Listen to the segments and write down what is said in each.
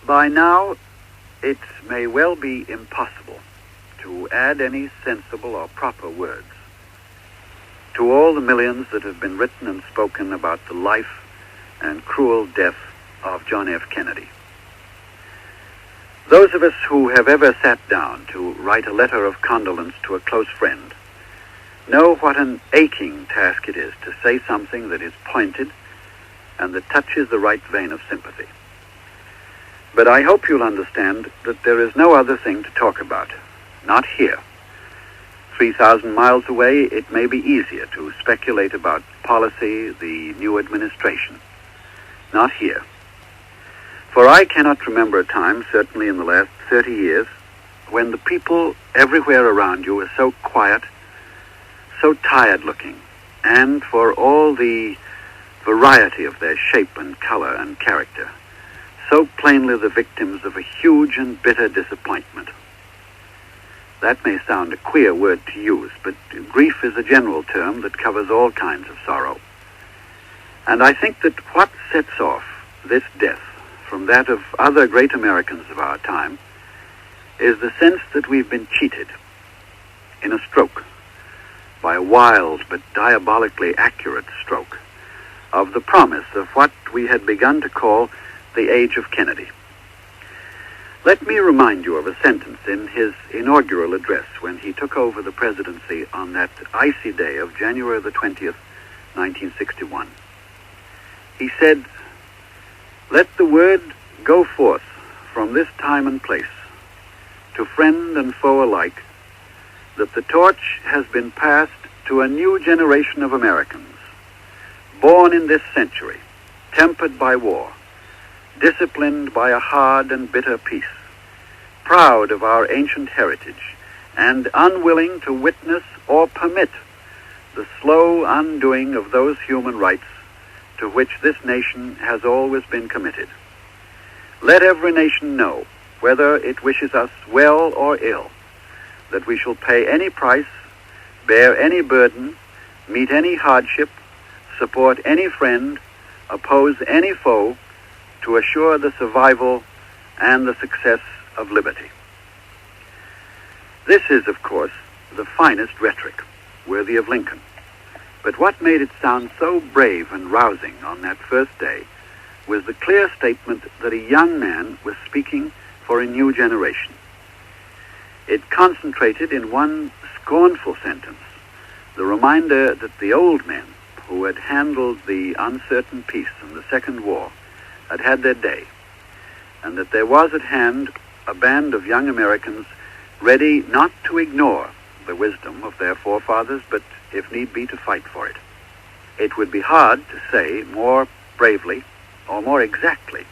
By now, it may well be impossible to add any sensible or proper words to all the millions that have been written and spoken about the life and cruel death of John F. Kennedy. Those of us who have ever sat down to write a letter of condolence to a close friend know what an aching task it is to say something that is pointed and that touches the right vein of sympathy. But I hope you'll understand that there is no other thing to talk about, not here. 3,000 miles away, it may be easier to speculate about policy, the new administration. Not here. For I cannot remember a time, certainly in the last 30 years, when the people everywhere around you were so quiet, so tired-looking, and for all the variety of their shape and color and character, so plainly the victims of a huge and bitter disappointment. That may sound a queer word to use, but grief is a general term that covers all kinds of sorrow. And I think that what sets off this death from that of other great Americans of our time is the sense that we've been cheated in a stroke, by a wild but diabolically accurate stroke, of the promise of what we had begun to call the age of Kennedy. Let me remind you of a sentence in his inaugural address when he took over the presidency on that icy day of January the 20th, 1961. He said, "Let the word go forth from this time and place to friend and foe alike that the torch has been passed to a new generation of Americans, born in this century, tempered by war, disciplined by a hard and bitter peace, proud of our ancient heritage, and unwilling to witness or permit the slow undoing of those human rights to which this nation has always been committed. Let every nation know, whether it wishes us well or ill, that we shall pay any price, bear any burden, meet any hardship, support any friend, oppose any foe, to assure the survival and the success of liberty." This is, of course, the finest rhetoric, worthy of Lincoln. But what made it sound so brave and rousing on that first day was the clear statement that a young man was speaking for a new generation. It concentrated in one scornful sentence the reminder that the old men who had handled the uncertain peace in the Second War had had their day, and that there was at hand a band of young Americans ready not to ignore the wisdom of their forefathers, but, if need be, to fight for it. It would be hard to say more bravely or more exactly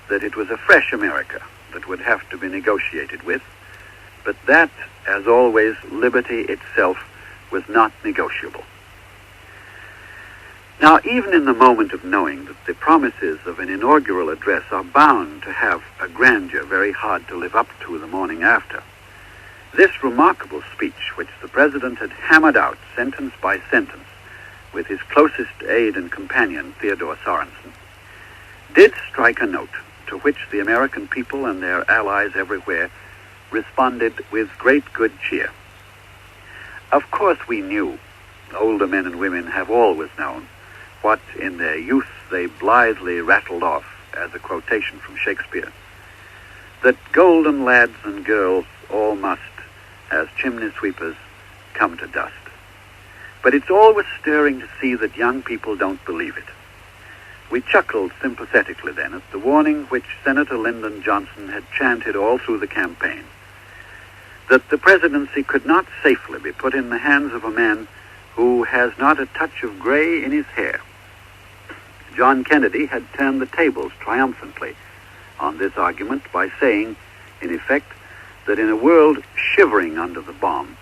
that it was a fresh America that would have to be negotiated with, but that, as always, liberty itself was not negotiable. Now, even in the moment of knowing that the promises of an inaugural address are bound to have a grandeur very hard to live up to the morning after, this remarkable speech, which the president had hammered out sentence by sentence with his closest aide and companion, Theodore Sorensen, did strike a note to which the American people and their allies everywhere responded with great good cheer. Of course we knew, older men and women have always known, what in their youth they blithely rattled off as a quotation from Shakespeare, that golden lads and girls all must, as chimney sweepers, come to dust. But it's always stirring to see that young people don't believe it. We chuckled sympathetically then at the warning which Senator Lyndon Johnson had chanted all through the campaign, that the presidency could not safely be put in the hands of a man who has not a touch of gray in his hair. John Kennedy had turned the tables triumphantly on this argument by saying, in effect, that in a world shivering under the bomb,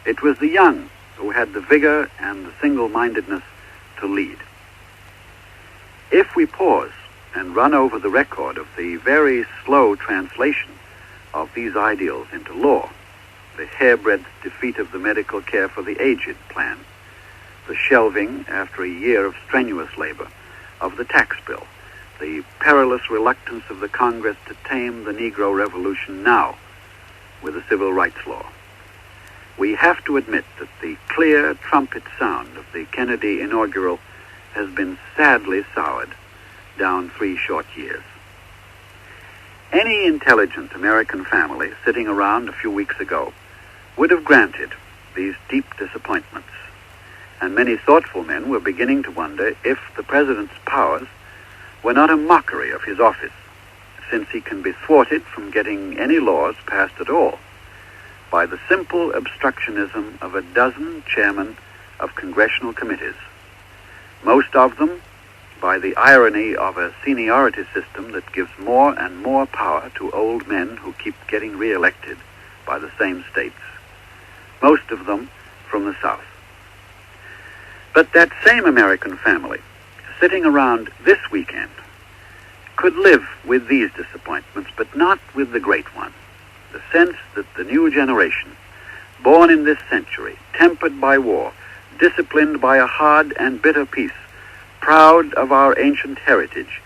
it was the young who had the vigor and the single-mindedness to lead. If we pause and run over the record of the very slow translation of these ideals into law, the hairbreadth defeat of the medical care for the aged plan, the shelving, after a year of strenuous labor, of the tax bill, the perilous reluctance of the Congress to tame the Negro Revolution now with a civil rights law. We have to admit that the clear trumpet sound of the Kennedy inaugural has been sadly soured down 3 short years. Any intelligent American family sitting around a few weeks ago would have granted these deep disappointments, and many thoughtful men were beginning to wonder if the president's powers were not a mockery of his office, since he can be thwarted from getting any laws passed at all by the simple obstructionism of a dozen chairmen of congressional committees, most of them by the irony of a seniority system that gives more and more power to old men who keep getting reelected by the same states, most of them from the South. But that same American family, sitting around this weekend, could live with these disappointments, but not with the great one, the sense that the new generation, born in this century, tempered by war, disciplined by a hard and bitter peace, proud of our ancient heritage,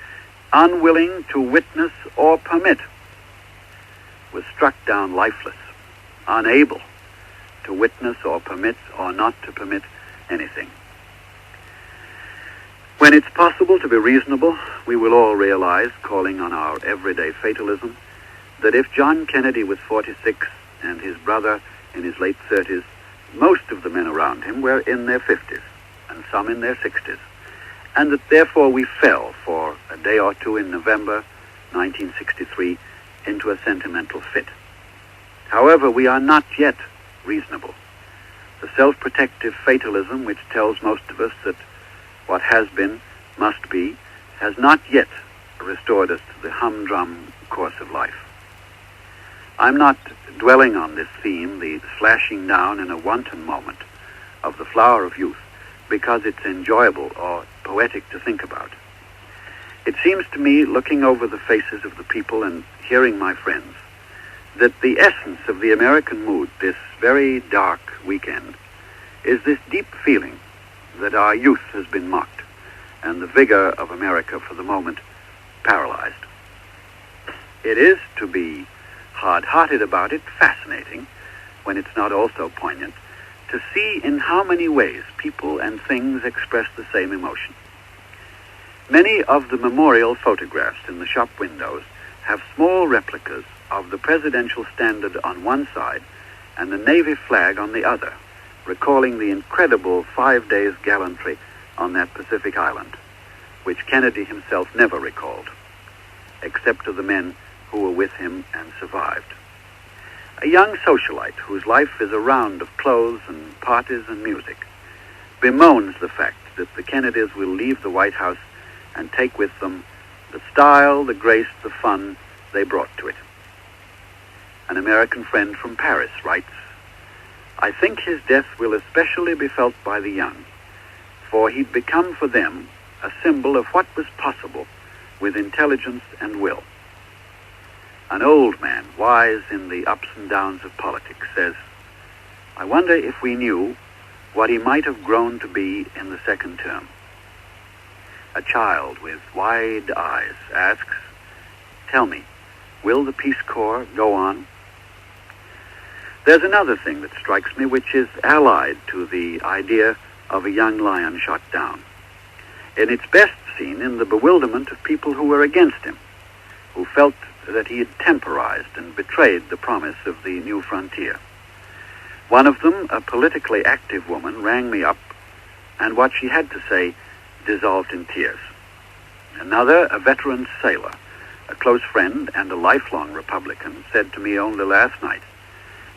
unwilling to witness or permit, was struck down lifeless, unable to witness or permit or not to permit anything. When it's possible to be reasonable, we will all realize, calling on our everyday fatalism, that if John Kennedy was 46 and his brother in his late 30s, most of the men around him were in their 50s and some in their 60s, and that therefore we fell for a day or two in November 1963 into a sentimental fit. However, we are not yet reasonable. The self-protective fatalism which tells most of us that what has been must be has not yet restored us to the humdrum course of life. I'm not dwelling on this theme, the slashing down in a wanton moment of the flower of youth, because it's enjoyable or poetic to think about. It seems to me, looking over the faces of the people and hearing my friends, that the essence of the American mood this very dark weekend is this deep feeling that our youth has been mocked and the vigor of America for the moment paralyzed. It is, to be hard-hearted about it, fascinating, when it's not also poignant, to see in how many ways people and things express the same emotion. Many of the memorial photographs in the shop windows have small replicas of the presidential standard on one side and the Navy flag on the other, recalling the incredible 5 days gallantry on that Pacific island, which Kennedy himself never recalled, except to the men who were with him and survived. A young socialite whose life is a round of clothes and parties and music bemoans the fact that the Kennedys will leave the White House and take with them the style, the grace, the fun they brought to it. An American friend from Paris writes, "I think his death will especially be felt by the young, for he'd become for them a symbol of what was possible with intelligence and will." An old man, wise in the ups and downs of politics, says, "I wonder if we knew what he might have grown to be in the second term." A child with wide eyes asks, "Tell me, will the Peace Corps go on?" There's another thing that strikes me which is allied to the idea of a young lion shot down, and it's best seen in the bewilderment of people who were against him, who felt that he had temporized and betrayed the promise of the new frontier. One of them, a politically active woman, rang me up, and what she had to say dissolved in tears. Another, a veteran sailor, a close friend and a lifelong Republican, said to me only last night,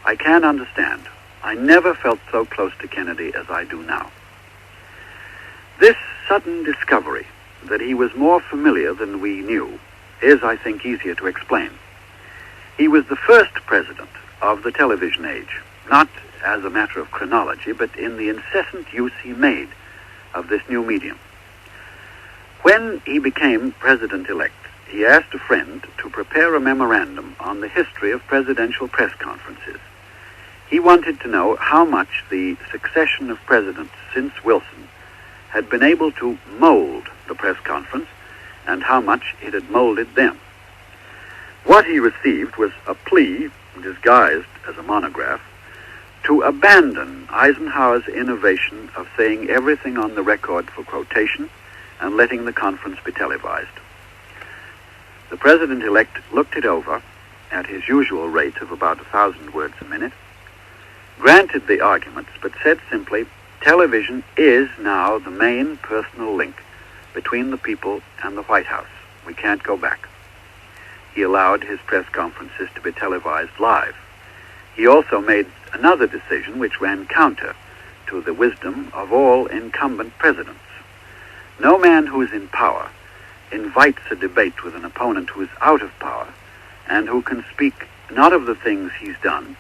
"I can't understand. I never felt so close to Kennedy as I do now." This sudden discovery that he was more familiar than we knew is, I think, easier to explain. He was the first president of the television age, not as a matter of chronology, but in the incessant use he made of this new medium. When he became president-elect, he asked a friend to prepare a memorandum on the history of presidential press conferences. He wanted to know how much the succession of presidents since Wilson had been able to mold the press conference and how much it had molded them. What he received was a plea, disguised as a monograph, to abandon Eisenhower's innovation of saying everything on the record for quotation and letting the conference be televised. The president-elect looked it over at his usual rate of about 1,000 words a minute, granted the arguments, but said simply, television is now the main personal link between the people and the White House. We can't go back. He allowed his press conferences to be televised live. He also made another decision which ran counter to the wisdom of all incumbent presidents. No man who is in power invites a debate with an opponent who is out of power and who can speak not of the things he's done,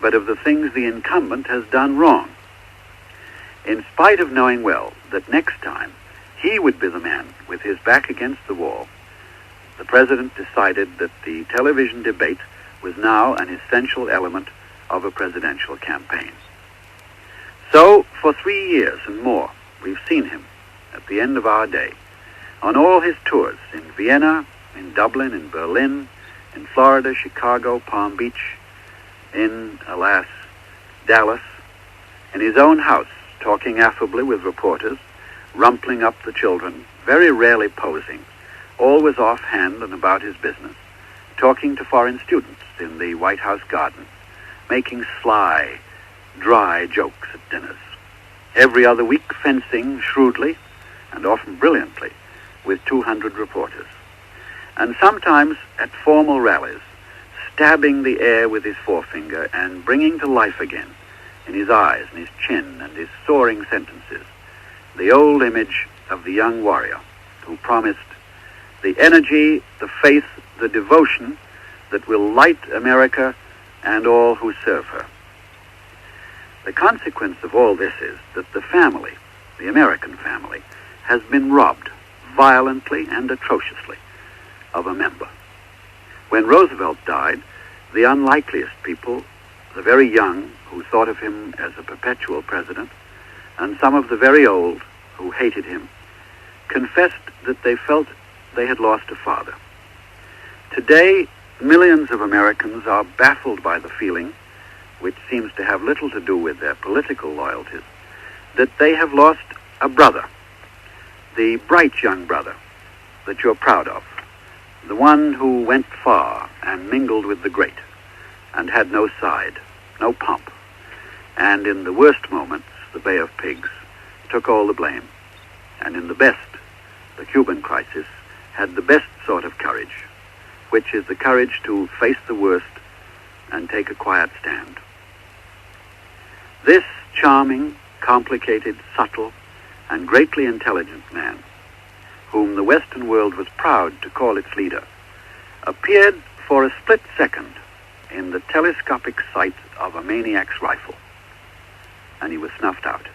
but of the things the incumbent has done wrong. In spite of knowing well that next time he would be the man with his back against the wall, the president decided that the television debate was now an essential element of a presidential campaign. So, for 3 years and more, we've seen him at the end of our day on all his tours in Vienna, in Dublin, in Berlin, in Florida, Chicago, Palm Beach, in, alas, Dallas, in his own house, talking affably with reporters, rumpling up the children, very rarely posing, always offhand and about his business, talking to foreign students in the White House garden, making sly, dry jokes at dinners. Every other week fencing shrewdly, and often brilliantly, with 200 reporters. And sometimes at formal rallies, stabbing the air with his forefinger and bringing to life again, in his eyes and his chin and his soaring sentences, the old image of the young warrior who promised the energy, the faith, the devotion that will light America and all who serve her. The consequence of all this is that the family, the American family, has been robbed violently and atrociously of a member. When Roosevelt died, the unlikeliest people, the very young who thought of him as a perpetual president, and some of the very old who hated him, confessed that they felt they had lost a father. Today, millions of Americans are baffled by the feeling, which seems to have little to do with their political loyalties, that they have lost a brother, the bright young brother that you're proud of, the one who went far and mingled with the great and had no side, no pomp, and in the worst moments, the Bay of Pigs, took all the blame, and in the best, the Cuban crisis, had the best sort of courage, which is the courage to face the worst and take a quiet stand. This charming, complicated, subtle, and greatly intelligent man, whom the Western world was proud to call its leader, appeared for a split second in the telescopic sight of a maniac's rifle, and he was snuffed out.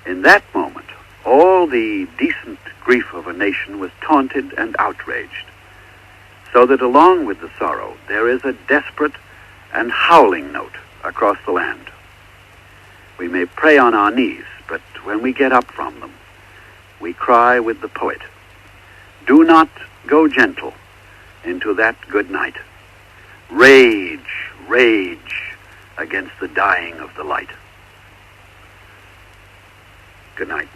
In that moment, all the decent grief of a nation was taunted and outraged, so that along with the sorrow, there is a desperate and howling note across the land. We may pray on our knees, but when we get up from them, we cry with the poet, "Do not go gentle into that good night. Rage, rage against the dying of the light." Good night.